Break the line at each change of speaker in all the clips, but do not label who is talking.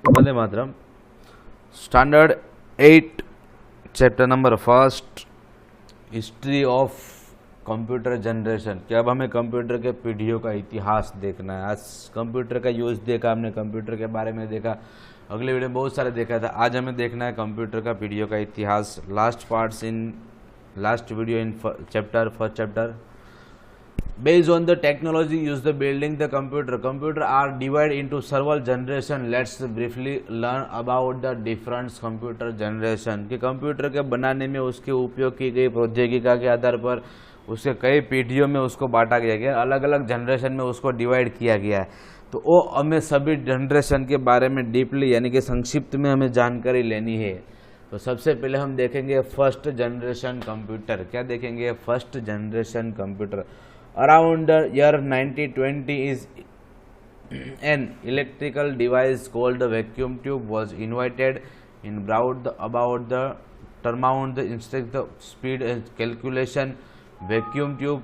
Vande Mataram. Standard 8 chapter number 1 history of computer generation. कि अब हमें कंप्यूटर के पीढ़ियों का इतिहास देखना है। आज कंप्यूटर का यूज देखा हमने, कंप्यूटर के बारे में देखा, अगले वीडियो में बहुत सारे देखा था। आज हमें देखना है कंप्यूटर का पीढ़ियों का इतिहास। Last video in first chapter based on the technology used the building the computer are divided into several generation. Let's briefly learn about the different computer generation। कि कंप्यूटर के बनाने में उसके उपयोग की गई प्रौद्योगिकी के आधार पर उसके कई पीढ़ियों में उसको बांटा गया, अलग अलग जनरेशन में उसको डिवाइड किया गया है। तो वो हमें सभी जनरेशन के बारे में डीपली यानी कि संक्षिप्त में हमें जानकारी लेनी है। तो सबसे पहले हम देखेंगे फर्स्ट जनरेशन कंप्यूटर। क्या देखेंगे? First generation computer. Around the year 1920 is an electrical device called the vacuum tube was invented in about the turnaround the instant the speed and calculation. Vacuum tube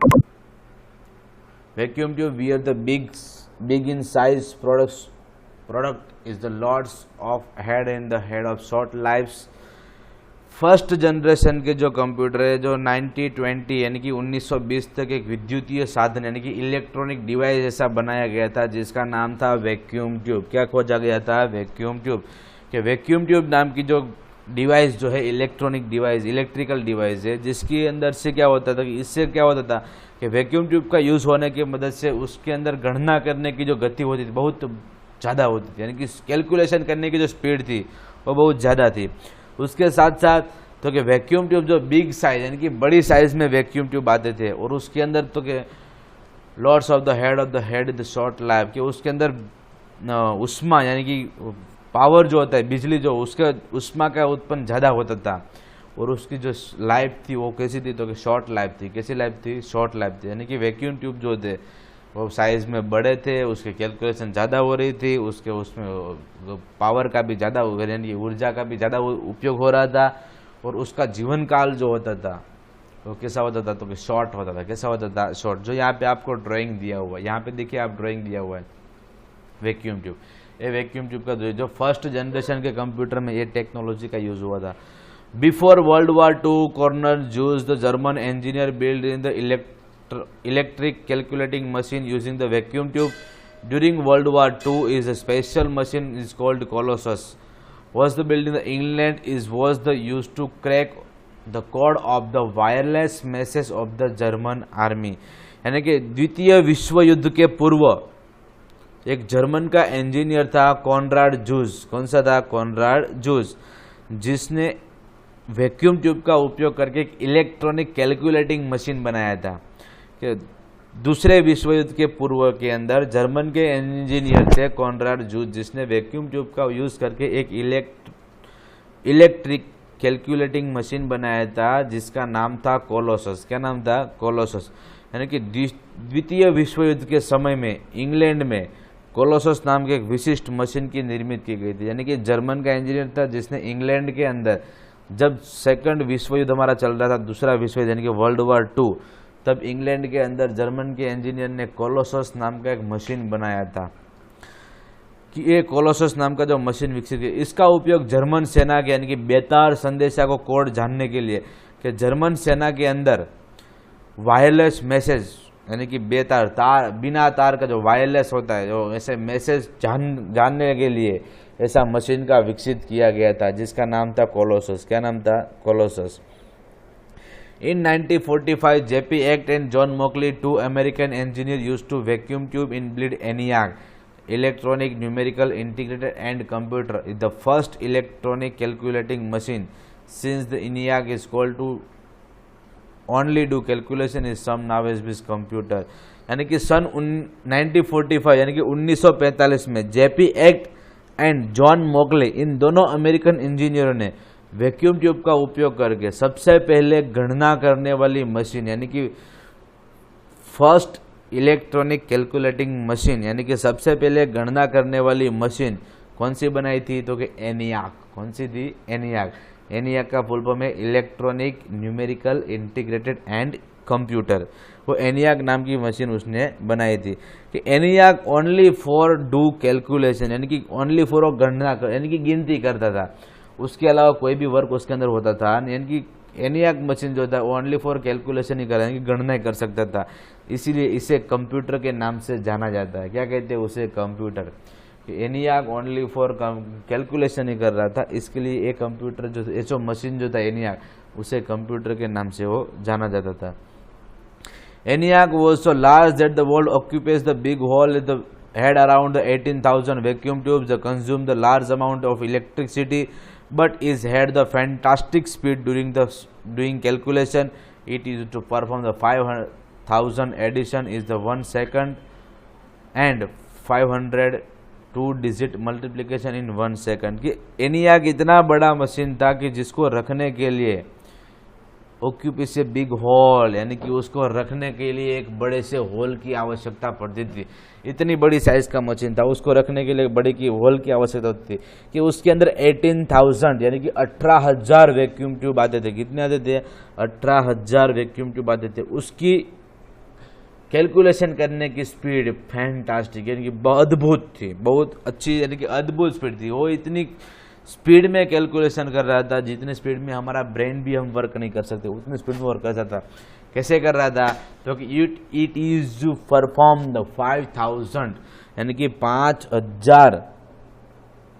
where the big in size product is the lots of head and the head of short lives। First generation के जो computer है जो 1920 यानी कि 1920 तक एक विद्युतीय साधन यानी कि इलेक्ट्रॉनिक डिवाइस ऐसा बनाया गया था जिसका नाम था वैक्यूम ट्यूब। क्या खोजा गया था? Vacuum tube. कि वैक्यूम ट्यूब नाम की जो डिवाइस जो है इलेक्ट्रॉनिक डिवाइस, इलेक्ट्रिकल डिवाइस है, जिसके अंदर से क्या होता था कि इससे क्या होता था कि वैक्यूम ट्यूब का यूज़ होने की मदद से उसके अंदर गणना करने की जो गति होती थी बहुत ज़्यादा होती थी, यानी कि कैलकुलेशन करने की जो स्पीड थी वो बहुत ज़्यादा थी। उसके साथ साथ तो कि वैक्यूम ट्यूब जो बिग साइज यानी कि बड़ी साइज में वैक्यूम ट्यूब आते थे और उसके अंदर तो कि lots of the head the short life कि उसके अंदर उष्मा यानी कि पावर जो होता है बिजली जो उसके उष्मा का उत्पन्न ज़्यादा होता था और उसकी जो लाइफ थी वो कैसी थी? तो कि शॉर्ट लाइफ थी। कैसी लाइफ थी? शॉर्ट लाइफ थी। यानी कि वैक्यूम ट्यूब जो थे वो साइज में बड़े थे, उसके कैलकुलेशन ज़्यादा हो रही थी, उसमें पावर का भी ज़्यादा यानी कि ऊर्जा का भी ज़्यादा उपयोग हो रहा था और उसका जीवन काल जो होता था वो कैसा होता था? तो कि शॉर्ट होता था। कैसा होता था? शॉर्ट। जो यहाँ पे आपको ड्राइंग दिया हुआ है, यहाँ पे देखिए आप ड्राइंग दिया हुआ है वैक्यूम ट्यूब। ये वैक्यूम ट्यूब का जो फर्स्ट जनरेशन के कंप्यूटर में ये टेक्नोलॉजी का यूज हुआ था। Before world war two Konrad Zuse the German engineer build in the electric calculating machine using the vacuum tube. During World War II is a special machine is called Colossus. Was the built in the England was the used to crack the code of the wireless message of the German army। यानी कि द्वितीय विश्व युद्ध के पूर्व एक German का engineer था कॉनराड जूस। कौन सा था? कॉनराड जूस, जिसने वैक्यूम ट्यूब का उपयोग करके एक इलेक्ट्रॉनिक कैलकुलेटिंग मशीन बनाया था। कि दूसरे विश्व युद्ध के पूर्व के अंदर जर्मन के इंजीनियर थे कॉनराड जूस, जिसने वैक्यूम ट्यूब का यूज करके एक इलेक्ट्रिक कैलकुलेटिंग मशीन बनाया था जिसका नाम था कोलोसस। क्या नाम था? कोलोसस। यानी कि द्वितीय विश्व युद्ध के समय में इंग्लैंड में कोलोसस नाम के एक विशिष्ट मशीन की निर्मित की गई थी। यानी कि जर्मन का इंजीनियर था जिसने इंग्लैंड के अंदर जब सेकंड विश्व युद्ध हमारा चल रहा था, दूसरा विश्व युद्ध यानी कि वर्ल्ड वॉर 2, तब इंग्लैंड के अंदर जर्मन के इंजीनियर ने कोलोसस नाम का एक मशीन बनाया था। कि ये कोलोसस नाम का जो मशीन विकसित किया, इसका उपयोग जर्मन सेना के यानी कि बेतार संदेशा को कोड जानने के लिए कि जर्मन सेना के अंदर वायरलेस मैसेज यानी कि बेतार तार बिना तार का जो वायरलेस होता है जो ऐसे मैसेज जानने के लिए ऐसा मशीन का विकसित किया गया था जिसका नाम था कोलोसस। क्या नाम था? Colossus. In 1945, J.P. Act and John Mockley, two American engineers, used to vacuum tube in build ENIAC, electronic numerical integrated and computer, is the first electronic calculating machine. Since the ENIAC is called to only do calculation is some nowadays with computer। यानी कि सन 1945 यानी कि 1945 में J.P. Act and John मोकले इन दोनों American इंजीनियरों ने vacuum tube का उपयोग करके सबसे पहले गणना करने वाली मशीन यानी कि फर्स्ट इलेक्ट्रॉनिक कैलकुलेटिंग मशीन यानी कि सबसे पहले गणना करने वाली मशीन कौन सी बनाई थी? तो कि ENIAC। कौन सी थी? ENIAC। ENIAC का फुल फॉर्म है electronic numerical integrated and computer, वो ENIAC नाम की मशीन उसने बनाई थी कि ENIAC only for do calculation, यानी कि ओनली फॉर वो गणना कर, यानी कि गिनती करता था, उसके अलावा कोई भी वर्क उसके अंदर होता था, यानी कि ENIAC मशीन जो था वो ओनली फॉर कैलकुलेशन ही कर, यानी कि गणना ही कर सकता था, इसीलिए इसे कंप्यूटर के नाम से जाना जाता है। क्या कहते हैं उसे? Computer. ENIAC only for calculation ही कर रहा था, इसके लिए एक कंप्यूटर जो मशीन जो था ENIAC, उसे कंप्यूटर के नाम से वो जाना जाता था। ENIAC was so large that the world occupies the big hall in the had around the 18,000 vacuum tubes that consume the large amount of electricity, but it had the fantastic speed during calculation. It used to perform the 5,000 addition is the 1 second and 500 2-digit multiplication in 1 second. कि ENIAC इतना बड़ा machine था कि जिसको रखने के लिए ऑक्यूपी से बिग हॉल, यानी कि उसको रखने के लिए एक बड़े से हॉल की आवश्यकता पड़ती थी। इतनी बड़ी साइज का मशीन था, उसको रखने के लिए बड़ी की हॉल की आवश्यकता होती थी कि उसके अंदर 18,000 यानी कि 18,000 वैक्यूम ट्यूब आते थे। कितने आते थे? 18,000 वैक्यूम ट्यूब आते थे। उसकी कैलकुलेशन करने की स्पीड फैंटास्टिक, यानी कि अद्भुत थी, बहुत अच्छी, यानी कि अद्भुत स्पीड थी। वो इतनी स्पीड में कैलकुलेशन कर रहा था जितनी स्पीड में हमारा ब्रेन भी हम वर्क नहीं कर सकते, उतनी स्पीड में वर्क कर सकता था। कैसे कर रहा था? तो it is to perform the 5,000 यानी कि 5,000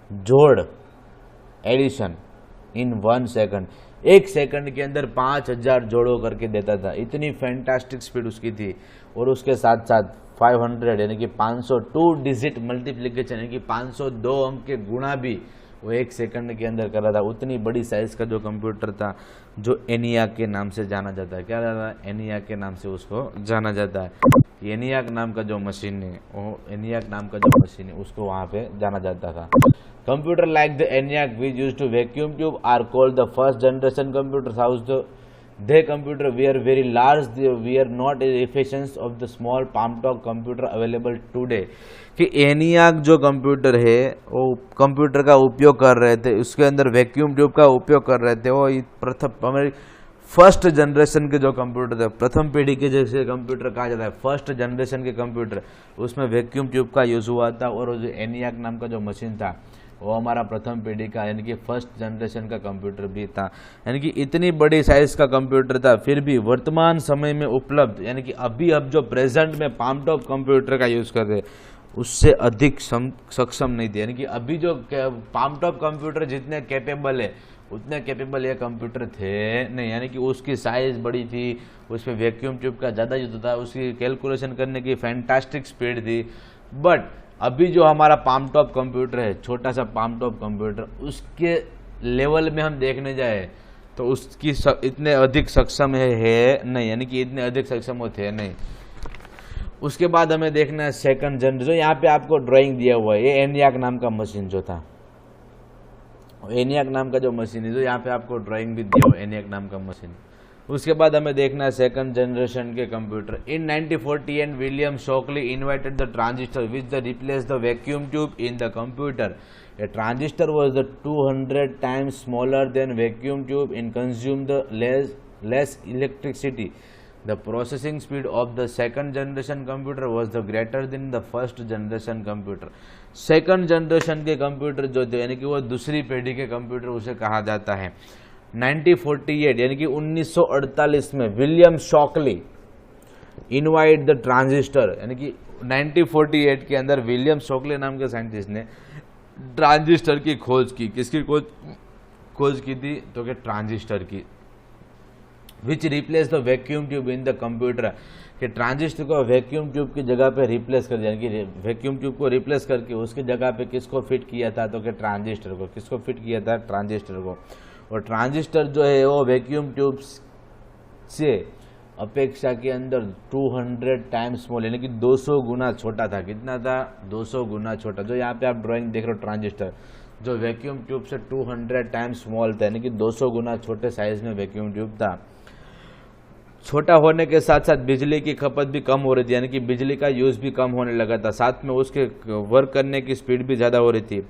जोड़ एडिशन इन 1 सेकंड, 1 सेकंड के अंदर 5,000 जोड़ों करके देता था। इतनी फैंटास्टिक स्पीड उसकी थी। और उसके साथ साथ 500 यानी कि 502 डिजिट मल्टीप्लिकेशन, यानी कि 502 अंक के गुणा भी वो 1 सेकंड के अंदर कर रहा था। उतनी बड़ी साइज का जो कंप्यूटर था, जो ENIAC के नाम से जाना जाता है। क्या रहता है? ENIAC के नाम से उसको जाना जाता है। ENIAC नाम का जो मशीन है, वो ENIAC नाम का जो मशीन है उसको वहाँ पे जाना जाता था। Computer like the ENIAC which used to vacuum tube are called the first generation computers. How they computer were very large, they were not as efficient of the small palm top computer available today. कि ENIAC जो computer है वो computer का उपयोग कर रहे थे, उसके अंदर वैक्यूम ट्यूब का उपयोग कर रहे थे। वो प्रथम हमारी फर्स्ट जनरेशन के जो कंप्यूटर थे, प्रथम पीढ़ी के जैसे कंप्यूटर कहा जाता है, फर्स्ट जनरेशन के कंप्यूटर, उसमें वैक्यूम ट्यूब का यूज हुआ था। और वो जो ENIAC नाम का जो मशीन था वो हमारा प्रथम पीढ़ी का यानी कि फर्स्ट जनरेशन का कंप्यूटर भी था। यानी कि इतनी बड़ी साइज का कंप्यूटर था, फिर भी वर्तमान समय में उपलब्ध, यानी कि अभी अब जो प्रेजेंट में पाम टॉप कंप्यूटर का यूज कर रहे उससे अधिक सक्षम नहीं थे। यानी कि अभी जो पाम टॉप कंप्यूटर जितने कैपेबल है उतने कैपेबल ये कंप्यूटर थे नहीं। यानी कि उसकी साइज बड़ी थी, उसमें वैक्यूम ट्यूब का ज़्यादा यूज था, उसकी कैलकुलेशन करने की फैंटास्टिक स्पीड थी। बट अभी जो हमारा पाम टॉप कंप्यूटर है, छोटा सा पाम टॉप कंप्यूटर, उसके लेवल में हम देखने जाए तो उसकी इतने अधिक सक्षम है नहीं, यानी कि इतने अधिक सक्षम वो थे नहीं। उसके बाद हमें देखना है सेकंड जनरेशन। जो यहाँ पे आपको ड्राइंग दिया हुआ है, ये ENIAC नाम का मशीन जो था, ENIAC नाम का जो मशीन है, जो यहाँ पे आपको ड्राइंग भी दिया हुआ है ENIAC नाम का मशीन। उसके बाद हमें देखना है सेकंड जनरेशन के computer. In 1948 William Shockley invented the transistor which the replace the vacuum tube in the computer. A transistor was the 200 times smaller than vacuum tube and consumed the less electricity. The processing speed of the second generation computer was the greater than the first generation computer. Second generation के computer जो थे, यानी कि वो दूसरी पीढ़ी के computer उसे कहा जाता है। 1948 यानी कि 1948 में William Shockley invite the transistor, यानी कि 1948 के अंदर विलियम शॉकली नाम के साइंटिस्ट ने ट्रांजिस्टर की खोज की। किसकी खोज की थी? तो कि ट्रांजिस्टर की। Which replace the vacuum tube in the computer, कि ट्रांजिस्टर को वैक्यूम ट्यूब की जगह पे रिप्लेस कर दिया, यानी कि वैक्यूम ट्यूब को रिप्लेस करके उसकी जगह पे किसको फिट किया था? तो कि ट्रांजिस्टर को। किसको फिट किया था? ट्रांजिस्टर को। और ट्रांजिस्टर जो है वो वैक्यूम ट्यूब से अपेक्षा के अंदर 200 टाइम्स स्मॉल, यानी कि 200 गुना छोटा था। कितना था? 200 गुना छोटा। जो यहाँ पे आप ड्राइंग देख रहे हो, ट्रांजिस्टर जो वैक्यूम ट्यूब से 200 टाइम्स स्मॉल था, यानी कि 200 गुना छोटे साइज में वैक्यूम ट्यूब था। छोटा होने के साथ साथ बिजली की खपत भी कम हो रही थी, यानी कि बिजली का यूज भी कम होने लगा था। साथ में उसके वर्क करने की स्पीड भी ज़्यादा हो रही थी।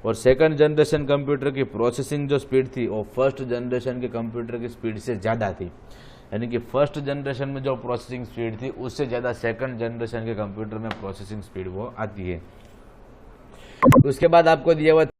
और सेकंड जनरेशन कंप्यूटर की प्रोसेसिंग जो स्पीड थी वो फर्स्ट जनरेशन के कंप्यूटर की स्पीड से ज़्यादा थी। यानी कि फर्स्ट जनरेशन में जो प्रोसेसिंग स्पीड थी उससे ज़्यादा सेकंड जनरेशन के कंप्यूटर में प्रोसेसिंग स्पीड वो आती है। उसके बाद आपको दिया हुआ